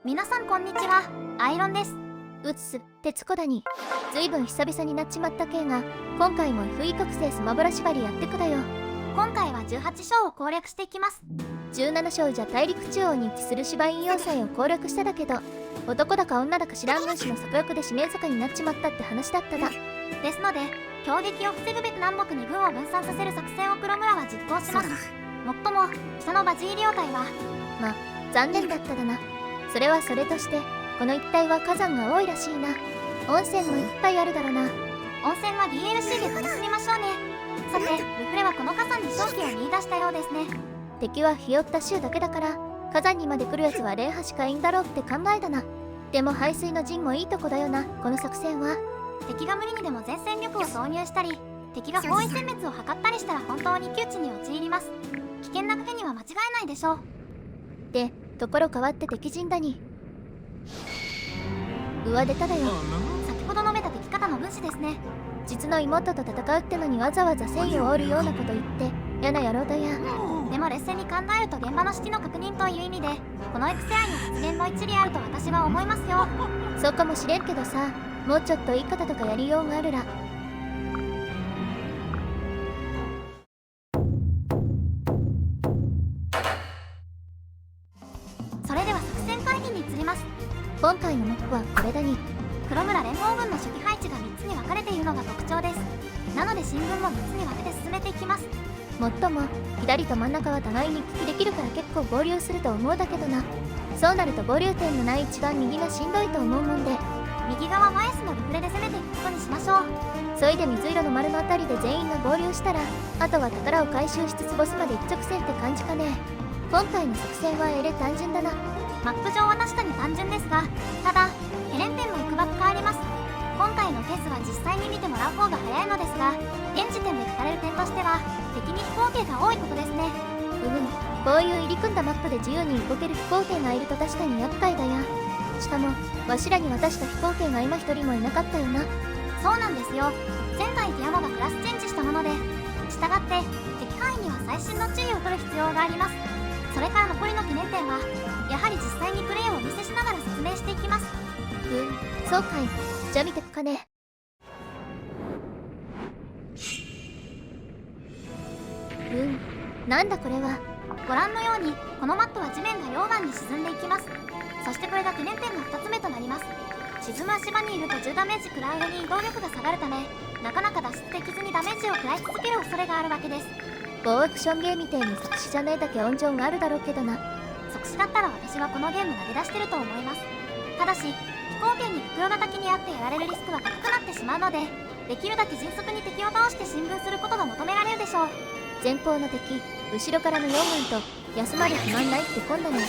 皆さんこんにちは、アイロンです。うつす、鉄子だに。ずいぶん久々になっちまったけいが、今回も FE 覚醒スマブラ縛りやってくだよ。今回は18章を攻略していきます。17章じゃ大陸中央に位置する芝院要塞を攻略しただけど、男だか女だか知らん軍師の策略で指名坂になっちまったって話だっただ。ですので、攻撃を防ぐべく南北に軍を分散させる作戦を黒村は実行します。もっとも、下のバジーリオ隊はま、残念だっただな。それはそれとして、この一帯は火山が多いらしいな。温泉もいっぱいあるだろな。温泉は DLC で楽しみましょうね。さて、ルフレはこの火山に勝機を見出したようですね。敵はひよった州だけだから、火山にまで来るやつは霊波しかいいんだろうって考えだな。でも排水の陣もいいとこだよな、この作戦は。敵が無理にでも全戦力を投入したり、敵が包囲殲滅を図ったりしたら本当に窮地に陥ります。危険な賭けには間違いないでしょう。で、ところ変わって敵陣だに。上出ただよ。先ほど述べた敵方の分子ですね。実の妹と戦うってのにわざわざ戦意を煽るようなこと言って嫌な野郎だや。でも劣勢に考えると現場の指揮の確認という意味でこの X 愛の発言の一理あると私は思いますよ。そうかもしれんけどさ、もうちょっと言い方とかやりようがあるら。それでは作戦会議に移ります。今回のマップはこれだに。黒村連合軍の守備配置が3つに分かれているのが特徴です。なので進軍も3つに分けて進めていきます。もっとも左と真ん中は互いに行き来できるから結構合流すると思うだけどな。そうなると合流点のない一番右がしんどいと思うもんで、右側ワイスのルフレで攻めていくことにしましょう。そいで水色の丸のあたりで全員が合流したら、あとは宝を回収しつつボスまで一直線って感じかね。今回の作戦は単純だな。マップ上は確かに単純ですが、ただヘレン店もいくばく変わります。今回のケースは実際に見てもらう方が早いのですが、現時点で語れる点としては敵に飛行艇が多いことですね。こういう入り組んだマップで自由に動ける飛行艇がいると確かに厄介だや。しかもわしらに渡した飛行艇が今一人もいなかったよな。そうなんですよ。前回ティアモがクラスチェンジしたもので、したがって敵範囲には細心の注意を取る必要があります。それから残りの懸念点はやはり実際にプレイをお見せしながら説明していきます。そうかい。じゃ見てくかね。なんだこれは。ご覧のようにこのマットは地面が溶岩に沈んでいきます。そしてこれが懸念点の2つ目となります。沈む足場にいると10ダメージ食らう間に移動力が下がるため、なかなか脱出できずにダメージを食らい続ける恐れがあるわけです。ゴーアクションゲーみてえに即死じゃねえだけ温情があるだろうけどな。即死だったら私はこのゲーム投げ出してると思います。ただし飛行艇に袋叩きにあってやられるリスクは高くなってしまうので、できるだけ迅速に敵を倒して進軍することが求められるでしょう。前方の敵、後ろからの4軍と休まる暇ないって今度ね。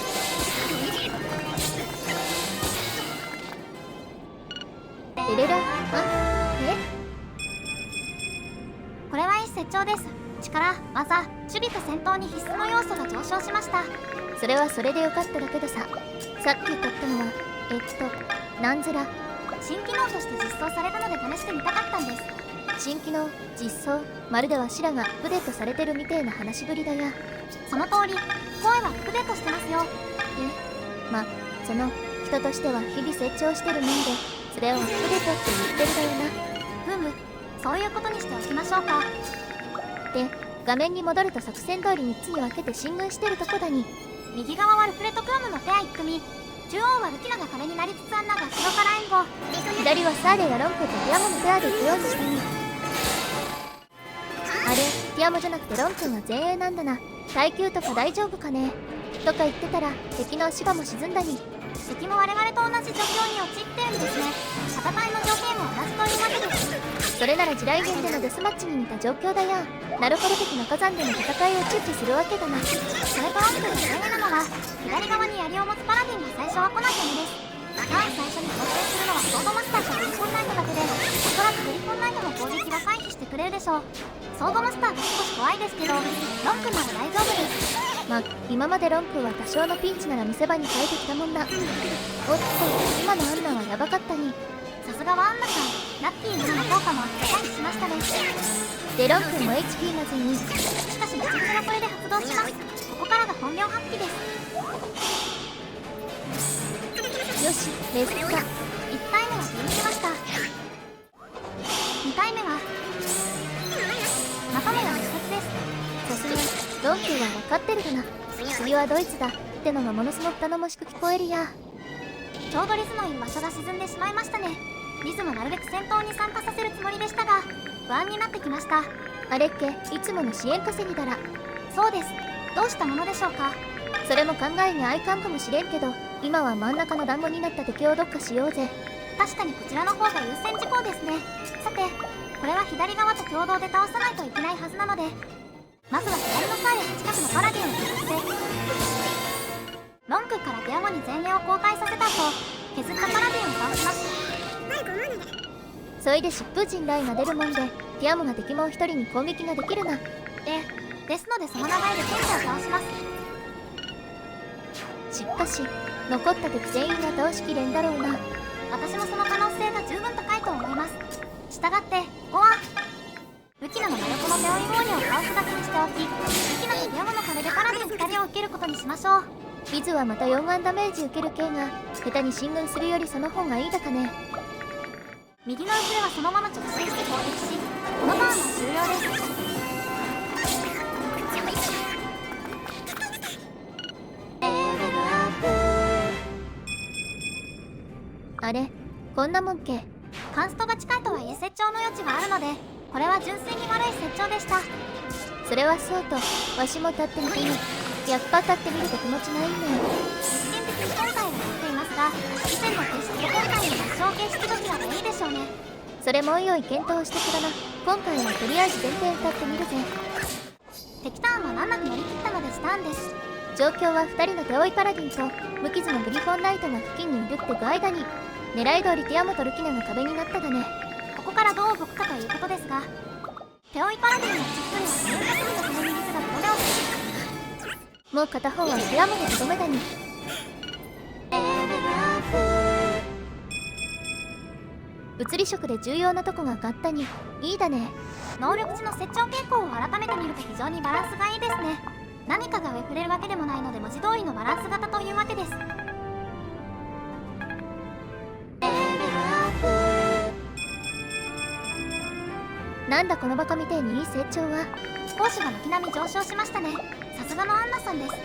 これは一石長です。力、技、守備と戦闘に必須の要素が上昇しました。それはそれでよかっただけどさ、さっき言ったのはなんずら新機能として実装されたので試してみたかったんです。新機能実装、まるでわしらがアップデートされてるみてえな話ぶりだや。その通り、声はアップデートしてますよ。ま、その人としては日々成長してるもんで、それをアップデートって言ってるだよな。ふむ、そういうことにしておきましょうか。で、画面に戻ると作戦通り3つに分けて進軍してるとこだに。右側はルフレとクロムのペア1組、中央はルキナが壁になりつつあんなが後ろから援護、左はサーレやロンクとティアモのペアで行くようにしたに。あれ、ティアモじゃなくてロン君は前衛なんだな。耐久とか大丈夫かねとか言ってたら敵の足場も沈んだに。敵も我々と同じ状況に陥ってるんですね。戦いの条件も同じというわけです。それなら地雷原でのデスマッチに似た状況だや。なるほど、敵の火山での戦いを注視するわけだな。それとロン君が大事なのは左側に槍を持つパラディンが最初は来ないためです。まず最初に想定するのはソードマスターとグリコンナイトだけで、おそらくグリコンナイトの攻撃は回避してくれるでしょう。ソードマスターが少し怖いですけど、ロン君なら大丈夫です。ま、今までロン君は多少のピンチなら見せ場に変えてきたもんだ。おっと、今のアンナはヤバかったに。さすがはアンナさん、ラッキー7の効果もあって回避しましたね。で、ロン君も HP まずいに。しかしめちゃくちゃこれで発動します。ここからが本領発揮です。よし、レースか。1回目は振り抜けました。2回目はまとめが一発です。さすがロンキーは分かってるかな。次はドイツだってのがものすごく頼もしく聞こえるや。ちょうどリズのいる場所が沈んでしまいましたね。リズもなるべく戦闘に参加させるつもりでしたが不安になってきました。あれっけ、いつもの支援稼ぎだら。そうです。どうしたものでしょうか。それも考えにあいかんかもしれんけど、今は真ん中の団子になった敵をどっかしようぜ。確かにこちらの方が優先事項ですね。さてこれは左側と共同で倒さないといけないはずなので、まずは左のサーヤ近くのパラディンを削ってロンクからディアゴに前衛を交代させた後、削ったパラディンを倒します。そいで疾風陣ライが出るもんで、ティアモが敵もう一人に攻撃ができるな。ですのでその名前で天使を倒します。しかし残った敵全員が倒しきれんだろうな。私もその可能性が十分高いと思います。したがってここはルキナの魔力の背負いゴーニを倒すだけにしておき、ルキナとディアゴの壁でパラディン2人を受けることにしましょう。リズはまた4眼ダメージ受ける系が、下手に進軍するよりその方がいいだかね。右の後ろはそのまま直進して攻撃し、このターンは終了です。あれ、こんなもんけ。カンストが近いとはいえ成長の余地があるので、これは純粋に悪い成長でした。それはそうと、わしも立ってみてみ。やっぱ立ってみると気持ちがいいね。実験的に今回は持っていますが、以前の形式と今回の合唱形式どちらがいいでしょうね。それもうよい検討してくだな。今回はとりあえず前提立ってみるぜ。敵ターンは難なく乗り切ったのでしたんです。状況は2人の手負いパラディンと無傷のグリフォンナイトが付近にいるって具合だに、狙い通りティアモとルキナが壁になったがね。ここからどう動くかということですが、手負いパラディンのチップには自分稼ぎのためにリズがとどめをつけ、もう片方はティアモのとどめだに。物理色で重要なとこが合ったに。いいだね。能力値の成長傾向を改めて見ると非常にバランスがいいですね。何かが上振れるわけでもないので文字通りのバランス型というわけです。なんだこのバカみてえにいい成長は。講師が軒並み上昇しましたね。さすがのアンナさんです。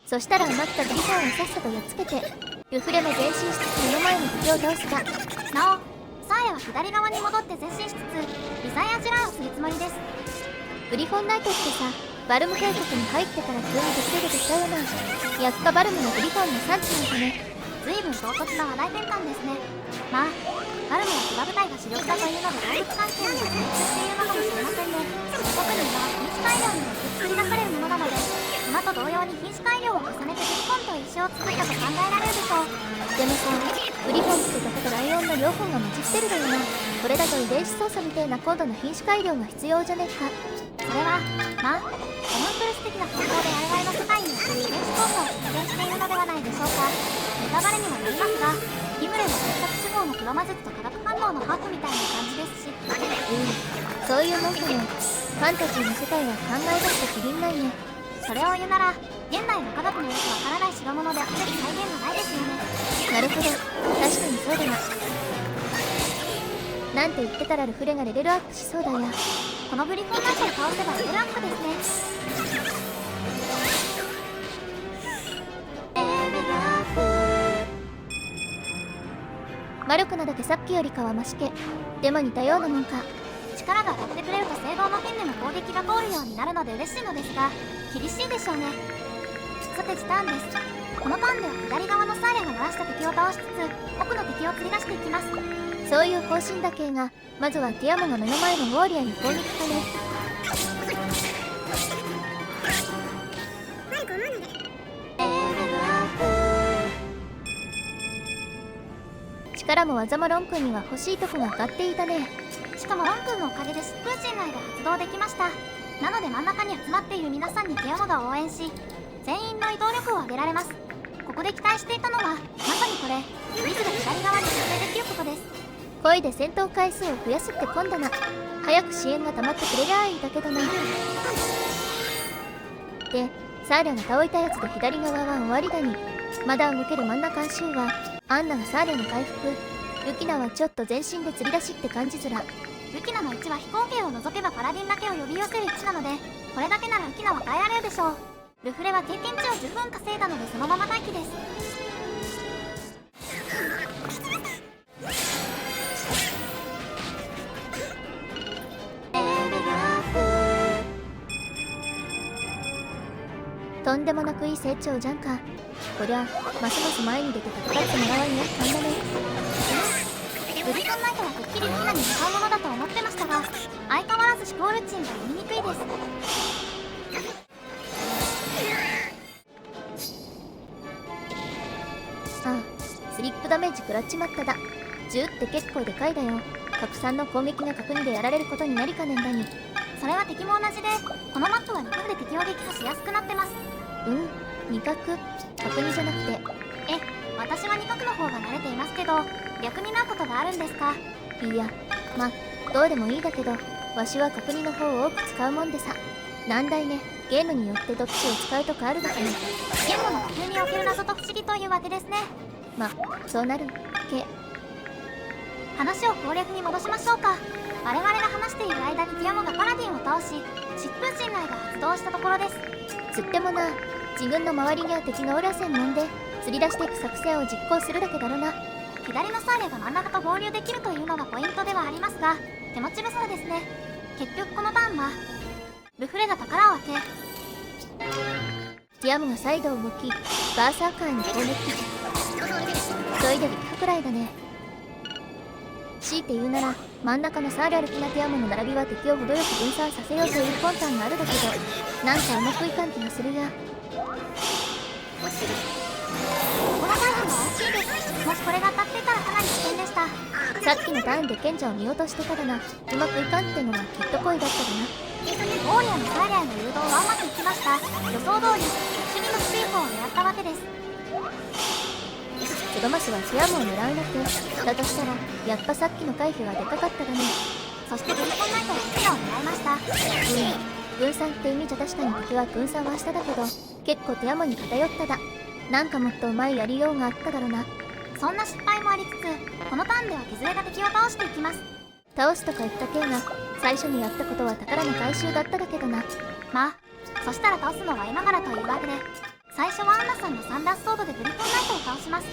そしたら余ったグリフォンをさっさとやっつけて、ルフレも前進しつつ目の前の敵を倒すか。なおサーヤは左側に戻って前進しつつリザイアジラーをするつもりです。グリフォンナイトってさ、バルム帝国に入ってから急に出てきたよな。やっぱバルムのグリフォンの産地なんかね。随分唐突な話題転換ですね。まあバルムは騎馬部隊が主力だというので動物関係には精通しているのかもしれませんね。特に馬は品種改良によって作り出されるものなので、馬と同様に品種改良を重ねてグリフォンと一緒を作ったと考えられるでしょう。でもさ、グリフォンってとことライオンの両方が混じってるだよな。これだと遺伝子操作みたいな高度な品種改良が必要じゃねえか。それはまあホムンクルス的な方法で我々の世界における遺伝子操作を実現しているのではないでしょうか。ネタバレにはなりますが、リムレの選択手法のクロマ術と化学反応のハーフみたいな感じですし、そういうもんかね。ファンタジーの世界は考え出すときりんないね。それを言うなら現代の科学のよくわからない代物であって再現がないですよね。なるほど、確かにそうだな。なんて言ってたらルフレがレベルアップしそうだや。このグリフォンナイトを倒せばレベルアップですね。魔力なだけさっきよりかはマシけ。でも似たようなもんか。力が上がってくれると聖堂の剣でも攻撃が通るようになるので嬉しいのですが、厳しいでしょうね。さて時短です。このターンでは左側のサーヤが漏らした敵を倒しつつ奥の敵を釣り出していきます。そういう方針だけが、まずはティアモが目の前のウォーリアに攻撃かね。力も技もロン君には欲しいとこが上がっていたね。しかもロン君のおかげで疾風陣内で発動できました。なので真ん中に集まっている皆さんにティアモが応援し、全員の移動力を上げられます。ここで期待していたのはまさにこれ、リズが左側に設定できることです。恋で戦闘回数を増やすって今度な。早く支援が溜まってくれりゃいいだけどな。で、サーラが倒いたやつで左側は終わりだに。まだ動ける真ん中足はアンナがサーリャの回復、ルキナはちょっと全身で釣り出しって感じづら。ルキナの位置は飛行艇を除けばパラディンだけを呼び寄せる位置なので、これだけならルキナは耐えられるでしょう。ルフレは経験値を十分稼いだのでそのまま待機です。とんでもなくいい成長じゃんか。こりゃますます前に出て戦ってもらわんやったんだね。ルビコンナイトはてっきりルキナに使うものだと思ってましたが、相変わらず思考ルチンが読みにくいです。ああ、スリップダメージ食らっちまっただ。10って結構でかいだよ。拡散の攻撃が角2でやられることになりかねんだに。それは敵も同じで、このマップは2角で敵を撃破しやすくなってます。2角角2じゃなくて。私は2角の方が慣れていますけど、逆になることがあるんですか？いや、どうでもいいだけど、わしは角2の方を多く使うもんでさ。難題ね。ゲームによってどっちを使うとかあるだけね。言語の普及における謎と不思議というわけですね。そうなるけ。話を攻略に戻しましょうか。我々が話している間にティアモがパラディンを倒し、疾風陣内が発動したところです。つってもな、自分の周りには敵がおらせんもんで、釣り出していく作戦を実行するだけだろな。左のサーレが真ん中と合流できるというのがポイントではありますが、手持ち無沙汰ですね。結局このターンはルフレが宝を開け、ティアムがサイドを動き、バーサーカーに攻撃。そいで撃破くらいだね。強いて言うなら、真ん中のサーリャルキナティアムの並びは敵を程よく分散させようという魂胆があるだけど、なんかうまくいかん気がするや。このターンは大きいです。もしこれが当たっていたらかなり危険でした。さっきのターンで賢者を見落としてただな。うまくいかんってのがきっと恋だっただな。オーリアのサーリャへの誘導はうまくいきました。予想通り主義のスピークを狙ったわけです。ツドマスはティアムを狙うなってだとしたら、やっぱさっきの回避はでかかっただね。そしてブリコンナイトはティアを狙いました。分散って意味じゃ確かに敵は分散はしただけど、結構ティアムに偏っただ。なんかもっとうまいやりようがあっただろな。そんな失敗もありつつ、このターンでは削れた敵を倒していきます。倒すとか言った系が、最初にやったことは宝の回収だっただけどな。そしたら倒すのは今からというわけで、最初はアンナさんのサンダースソードでブリコンナイトを倒します。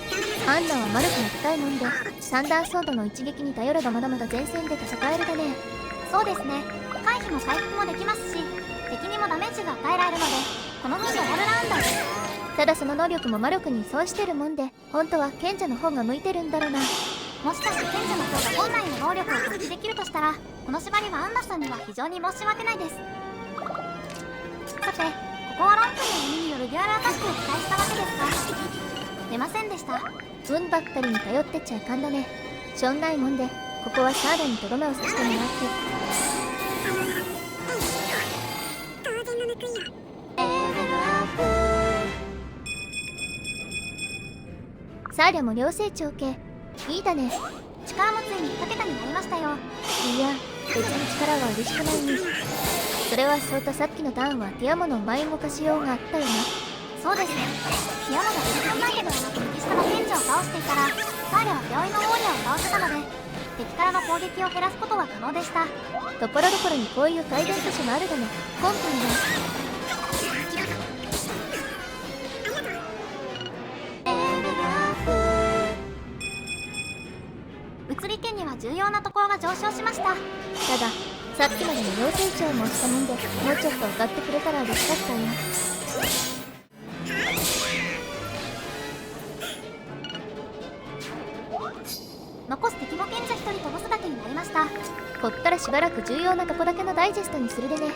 アンナは魔力が高いもんで、サンダーソードの一撃に頼ればまだまだ前線で戦えるだね。そうですね。回避も回復もできますし、敵にもダメージが与えられるので、この分でオールラウンダーです。ただその能力も魔力に相してるもんで、本当は賢者の方が向いてるんだろうな。もしかして賢者の方が本来の能力を発揮できるとしたら、この縛りはアンナさんには非常に申し訳ないです。さて、ここはロン君の弓によるデュアルアタックを期待したわけですが、出ませんでした。運ばっかりに頼ってっちゃいかんだね。しょんないもんで、ここはサーダにとどめを刺してもらって。サーリャも両成長系。いいだね。力もついに2桁になりましたよ。いや、別に力は嬉しくないに。それはそうとさっきのターンはティアモの前動かしようがあったよな。そうですね。ティアモがブリコンナイトではなく右下の賢者を倒していたら、サーリャは病院のオーリアを倒せたので、敵からの攻撃を減らすことは可能でした。ところどころにこういう改善箇所があるだね。コンピンだ。物理圏には重要なところが上昇しました。たださっきまでの養成長もしたもんで、もうちょっと上がってくれたら嬉しかったよ。残す敵も賢者1人とボスだけになりました。こっからしばらく重要なとこだけのダイジェストにするでね。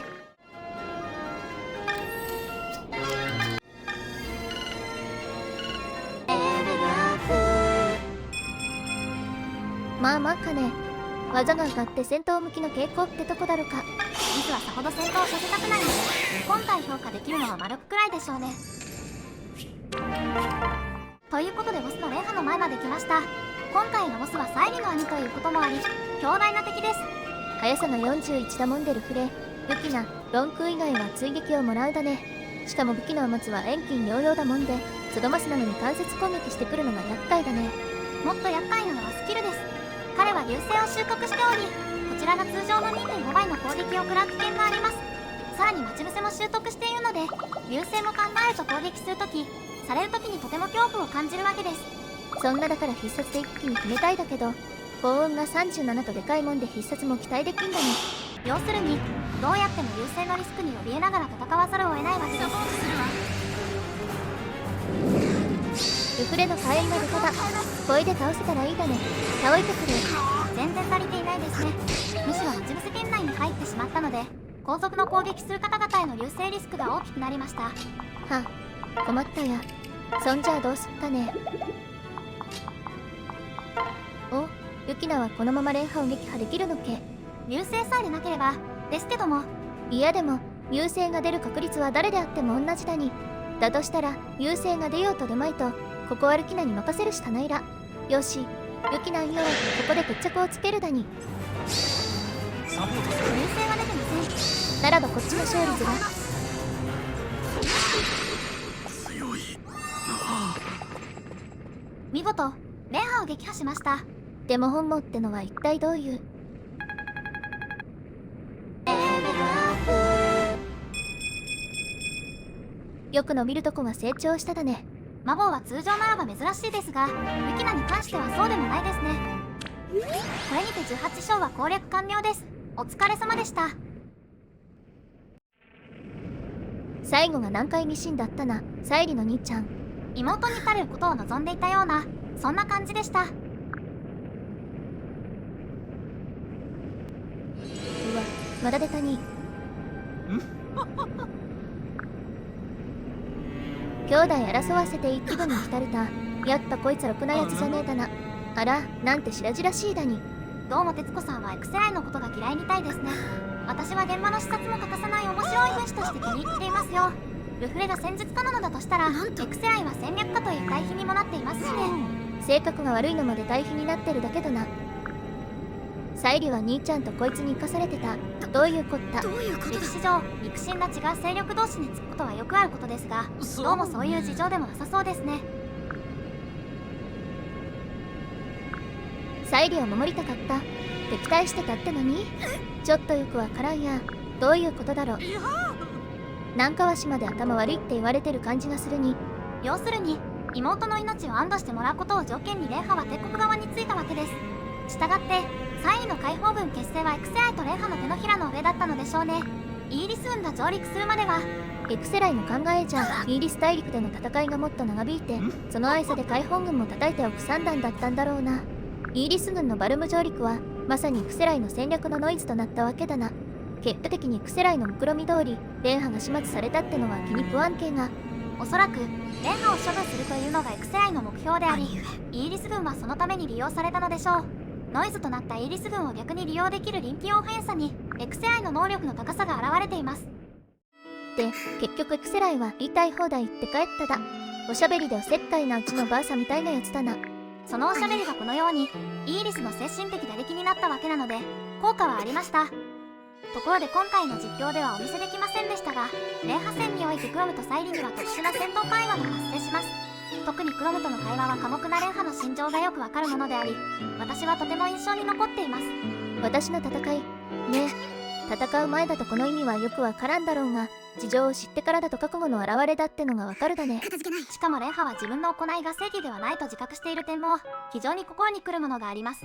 まあかね。技が上がって戦闘向きの傾向ってとこだろか。実はさほど戦闘させたくないので、本体評価できるのは丸くくらいでしょうね。ということでボスのレンハの前まで来ました。今回のボスはサイリの兄ということもあり、強大な敵です。速さが41だもんでルフレ、武器なロンク以外は追撃をもらうだね。しかも武器の持つは遠近両用だもんで、ツドマスなのに間接攻撃してくるのが厄介だね。もっと厄介なのはスキルです。彼は流星を習得しており、こちらが通常の 2.5 倍の攻撃を食らう危険があります。さらに待ち伏せも習得しているので、流星も考えると攻撃するとき、されるときにとても恐怖を感じるわけです。そんなだから必殺で一気に決めたいだけど、幸運が37とでかいもんで必殺も期待できんだね。要するに、どうやっても流星のリスクに怯えながら戦わざるを得ないわけです。ルフレの火炎が出ただ。これで倒せたらいいだね。倒いてくる。全然足りていないですね。むしろ待ち伏せ圏内に入ってしまったので、後続の攻撃する方々への流星リスクが大きくなりました。はあ、困ったや。そんじゃあどうすっかね。お、ユキナはこのまま連覇を撃破できるのけ。流星さえでなければですけども。いやでも流星が出る確率は誰であっても同じだに。だとしたら流星が出ようと出まいとここはルキナに任せるしかないら。よし、ユキナんよ、ここで決着をつけるだに。流星は出てません。ならばこっちの勝率が。強い見事連覇を撃破しました。でも本望ってのは一体どういう。よく伸びるとこが成長しただね。魔法は通常ならば珍しいですが、ユキナに関してはそうでもないですね。これにて18章は攻略完了です。お疲れ様でした。最後が難解ミシンだったな、サイリの兄ちゃん。妹に足ることを望んでいたような、そんな感じでした。うわ、まだ出たに。兄弟争わせていい気分に浸れた。やったこいつろくなやつじゃねえだな。あら、なんて白々しいだに。どうも徹子さんはエクセライのことが嫌いみたいですね。私は現場の視察も欠かさない面白い分子として気に入っていますよ。ルフレが戦術家なのだとしたら、エクセライは戦略家という対比にもなっていますしね。性格が悪いのまで対比になってるだけどな。サイリは兄ちゃんとこいつに生かされてた。どういうこった。歴史上肉親が違う勢力同士につくことはよくあることですが、どうもそういう事情でもなさそうですね。サイリを守りたかった。敵対してたってのに。ちょっとよくわからんや。どういうことだろう。南川島で頭悪いって言われてる感じがするに。要するに妹の命を安堵してもらうことを条件に連覇は帝国側についたわけです。したがって3位の解放軍結成はエクセライと連覇の手のひらの上だったのでしょうね。イギリス軍が上陸するまでは。エクセライの考えじゃ、イギリス大陸での戦いがもっと長引いて、その愛さで解放軍も叩いておく算段だったんだろうな。イギリス軍のバルム上陸はまさにエクセライの戦略のノイズとなったわけだな。結果的にエクセライの目論見通り連覇が始末されたってのは気に食わんけんが。おそらく連覇を処分するというのがエクセライの目標であり、イギリス軍はそのために利用されたのでしょう。ノイズとなったイギリス軍を逆に利用できる臨機応変さにエクセライの能力の高さが現れています。で、結局エクセライは言いたい放題言って帰っただ。おしゃべりでおせっかいなうちのばあさみたいなやつだな。そのおしゃべりがこのようにイギリスの精神的打撃になったわけなので効果はありました。ところで今回の実況ではお見せできませんでしたが、連覇戦においてクロムとサイリには特殊な戦闘会話が発生します。特にクロムとの会話は寡黙な連覇の心情がよくわかるものであり、私はとても印象に残っています。私の戦いねえ、戦う前だとこの意味はよくわからんだろうが、事情を知ってからだと覚悟の表れだってのがわかるだね。しかも連覇は自分の行いが正義ではないと自覚している点も非常に心にくるものがあります。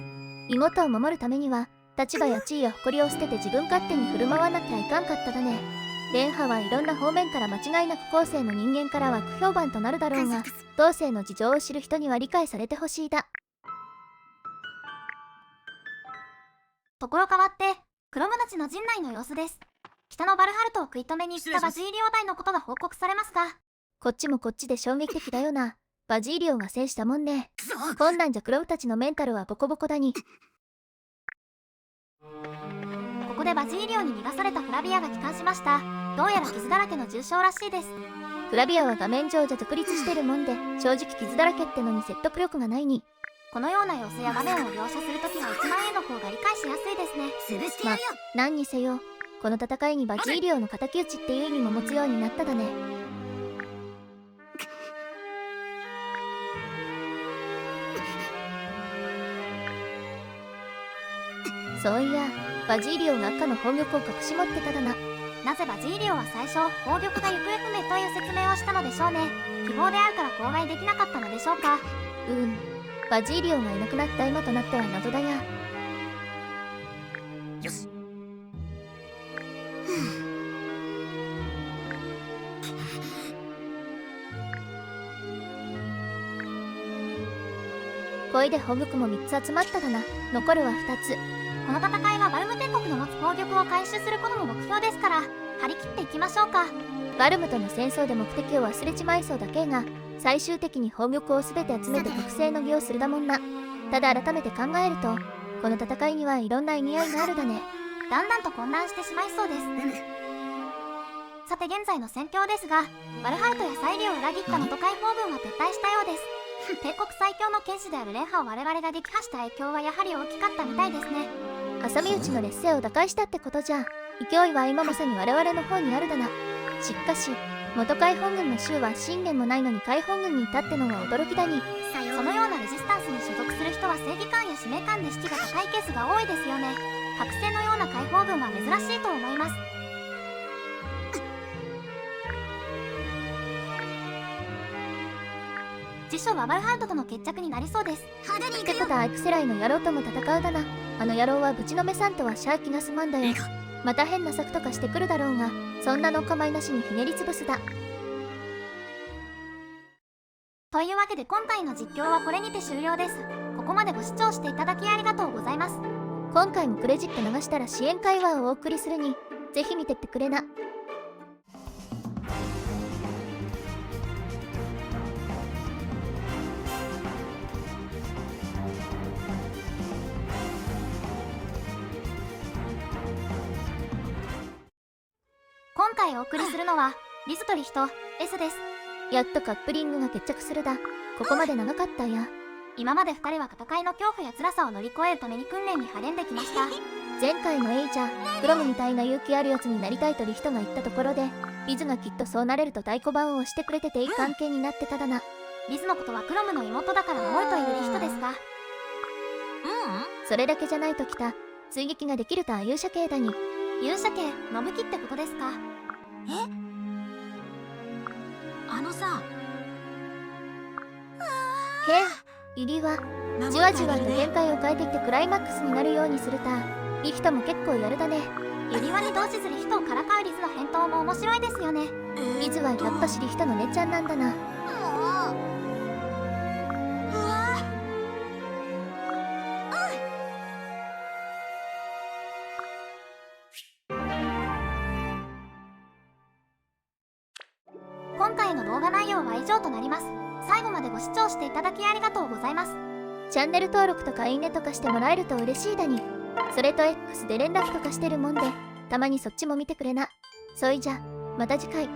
妹を守るためには立場や地位や誇りを捨てて自分勝手に振る舞わなきゃいかんかっただね。連覇はいろんな方面から間違いなく後世の人間からは不評判となるだろうが、当世の事情を知る人には理解されてほしいだ。ところ変わってクロムたちの陣内の様子です。北のバルハルトを食い止めに行ったバジーリオ大のことが報告されますが、こっちもこっちで衝撃的だよな。バジーリオが制したもんね。こんなんじゃクロムたちのメンタルはボコボコだに。ここでバジーリオに逃がされたフラビアが帰還しました。どうやら傷だらけの重傷らしいです。フラビアは画面上じゃ独立してるもんで、正直傷だらけってのに説得力がないに。このような様子や場面を描写するときは1万円の方が理解しやすいですね。ま、何にせよこの戦いにバジーリオの敵討ちっていう意味も持つようになっただね。そういや、バジーリオが赤の宝玉を隠し持ってただな。なぜバジーリオは最初宝玉が行方不明という説明をしたのでしょうね。希望であるから口外できなかったのでしょうか。バジーリオがいなくなった今となっては謎だや。よし。こいで宝玉も3つ集まっただな。残るは2つ。この戦いはバルム天国の持つ宝玉を回収することも目標ですから、張り切っていきましょうか。バルムとの戦争で目的を忘れちまいそうだけが、最終的に宝玉を全て集めて覚醒の儀をするだもんな。ただ改めて考えると、この戦いにはいろんな意味合いがあるだね。だんだんと混乱してしまいそうです。さて現在の戦況ですが、バルハルトやサイリを裏切ったノト海法軍は撤退したようです。帝国最強の剣士であるレンハを我々が撃破した影響はやはり大きかったみたいですね。挟み撃ちの劣勢を打開したってことじゃ。勢いは今まさに我々の方にあるだな。しかし元海本軍の衆は信玄もないのに海本軍に至ってのが驚きだに。そのようなレジスタンスに所属する人は正義感や使命感で士気が高いケースが多いですよね。覚醒のような解放軍は珍しいと思います。次書はバルハルトとの決着になりそうです。ってことはアイクセライの野郎とも戦うだな。あの野郎はぶちのめさんとはシャー気がすまんだよ。また変な策とかしてくるだろうが、そんなのお構いなしにひねりつぶすだ。というわけで今回の実況はこれにて終了です。ここまでご視聴していただきありがとうございます。今回もクレジット流したら支援会話をお送りするに、ぜひ見てってくれな。今回お送りするのはリズとリヒと S です。やっとカップリングが決着するだ。ここまで長かったや。今まで2人は戦いの恐怖や辛さを乗り越えるために訓練に励んできました。前回のエイジャー、クロムみたいな勇気あるやつになりたいとリヒトが言ったところで、リズがきっとそうなれると太鼓判を押してくれてていい関係になってただな。リズのことはクロムの妹だから守るというリヒトですが、それだけじゃないときた。追撃ができるとは勇者系だに。勇者系、信木ってことですか。あのさ、へえ、入りはじわじわと展開を変えてきてクライマックスになるようにするた。リヒトも結構やるだね。ユリワに同時ずリヒトをからかうリズの返答も面白いですよね。リズはやっぱしリヒトの姉ちゃんなんだな。今回の動画内容は以上となります。最後までご視聴していただきありがとうございます。チャンネル登録とかいいねとかしてもらえると嬉しいだに。それと X で連絡とかしてるもんで、たまにそっちも見てくれな。そいじゃ、また次回。